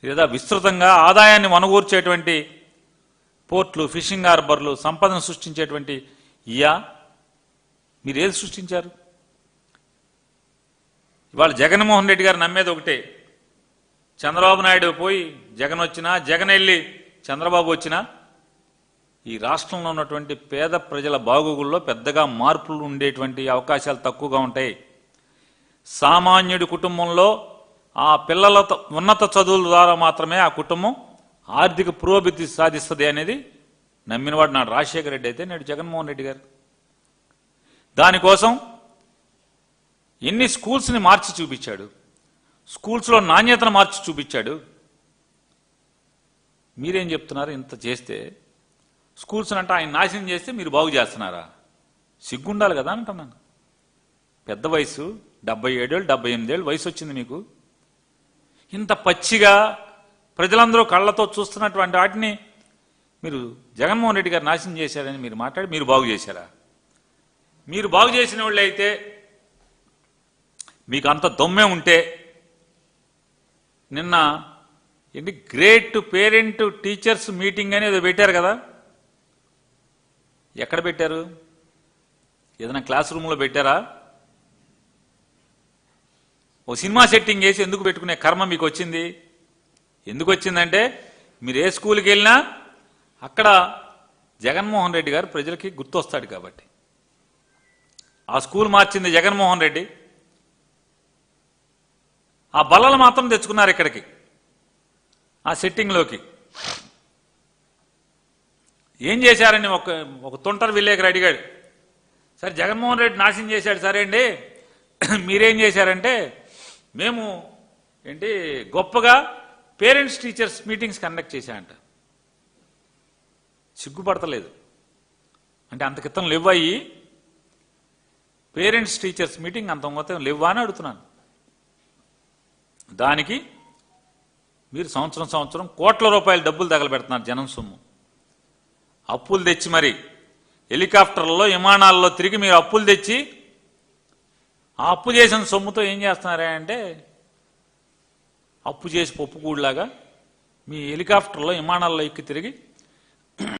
లేదా విస్తృతంగా ఆదాయాన్ని వనగూర్చేటువంటి పోర్ట్లు, ఫిషింగ్ హార్బర్లు, సంపదను సృష్టించేటువంటి మీరు ఏది సృష్టించారు? ఇవాళ జగన్మోహన్ రెడ్డి గారు నమ్మేది ఒకటే, చంద్రబాబు నాయుడు పోయి జగన్ వచ్చినా, జగన్ వెళ్ళి చంద్రబాబు వచ్చినా ఈ రాష్ట్రంలో ఉన్నటువంటి పేద ప్రజల బాగోగుల్లో పెద్దగా మార్పులు ఉండేటువంటి అవకాశాలు తక్కువగా ఉంటాయి. సామాన్యుడి కుటుంబంలో ఆ పిల్లలతో ఉన్నత చదువుల ద్వారా మాత్రమే ఆ కుటుంబం ఆర్థిక పురోభివృద్ధి సాధిస్తుంది అనేది నమ్మినవాడు నాడు రాజశేఖర రెడ్డి అయితే నేడు జగన్మోహన్ రెడ్డి గారు. దానికోసం ఎన్ని స్కూల్స్ని మార్చి చూపించాడు, స్కూల్స్లో నాణ్యతను మార్చి చూపించాడు. మీరేం చెప్తున్నారు? ఇంత చేస్తే స్కూల్స్ అంటే ఆయన నాశనం చేస్తే మీరు బాగు చేస్తున్నారా? సిగ్గుండాలి కదా అంటున్నాను. పెద్ద వయసు 77 ఏళ్ళు 78 ఏళ్ళు వయసు వచ్చింది మీకు. ఇంత పచ్చిగా ప్రజలందరూ కళ్ళతో చూస్తున్నటువంటి వాటిని మీరు జగన్మోహన్ రెడ్డి గారు నాశనం చేశారని మీరు మాట్లాడి మీరు బాగు చేశారా? మీరు బాగు చేసిన వాళ్ళు అయితే మీకు అంత దొమ్మే ఉంటే నిన్న ఏంటి గ్రేట్ పేరెంట్ టీచర్స్ మీటింగ్ అనేది పెట్టారు కదా, ఎక్కడ పెట్టారు? ఏదైనా క్లాస్ రూమ్లో పెట్టారా? ఓ సినిమా సెట్టింగ్ వేసి ఎందుకు పెట్టుకునే కర్మ మీకు వచ్చింది? ఎందుకు వచ్చిందంటే మీరు ఏ స్కూల్కి వెళ్ళినా అక్కడ జగన్మోహన్ రెడ్డి గారు ప్రజలకి గుర్తొస్తాడు కాబట్టి. ఆ స్కూల్ మార్చింది జగన్మోహన్ రెడ్డి. ఆ బల్లలు మాత్రం తెచ్చుకున్నారు ఇక్కడికి, ఆ సెట్టింగ్లోకి. ఏం చేశారని ఒక తుంటర్ విలేకరు అడిగాడు. సరే జగన్మోహన్ రెడ్డి నాశనం చేశాడు సరే అండి, మీరేం చేశారంటే మేము ఏంటి గొప్పగా పేరెంట్స్ టీచర్స్ మీటింగ్స్ కండక్ట్ చేశాయంట. సిగ్గుపడతలేదు అంటే అంత క్రితం లేవయ్యి పేరెంట్స్ టీచర్స్ మీటింగ్ అంత మొత్తం లేవా అని అడుగుతున్నాను. దానికి మీరు సంవత్సరం కోట్ల రూపాయల డబ్బులు తగలబెడుతున్నారు జనం సొమ్ము. అప్పులు తెచ్చి మరి హెలికాప్టర్లలో విమానాల్లో తిరిగి మీరు అప్పులు తెచ్చి ఆ అప్పు చేసిన సొమ్ముతో ఏం చేస్తున్నారా అంటే అప్పు చేసి పప్పుకూడులాగా మీ హెలికాప్టర్లో విమానాల్లో ఎక్కి తిరిగి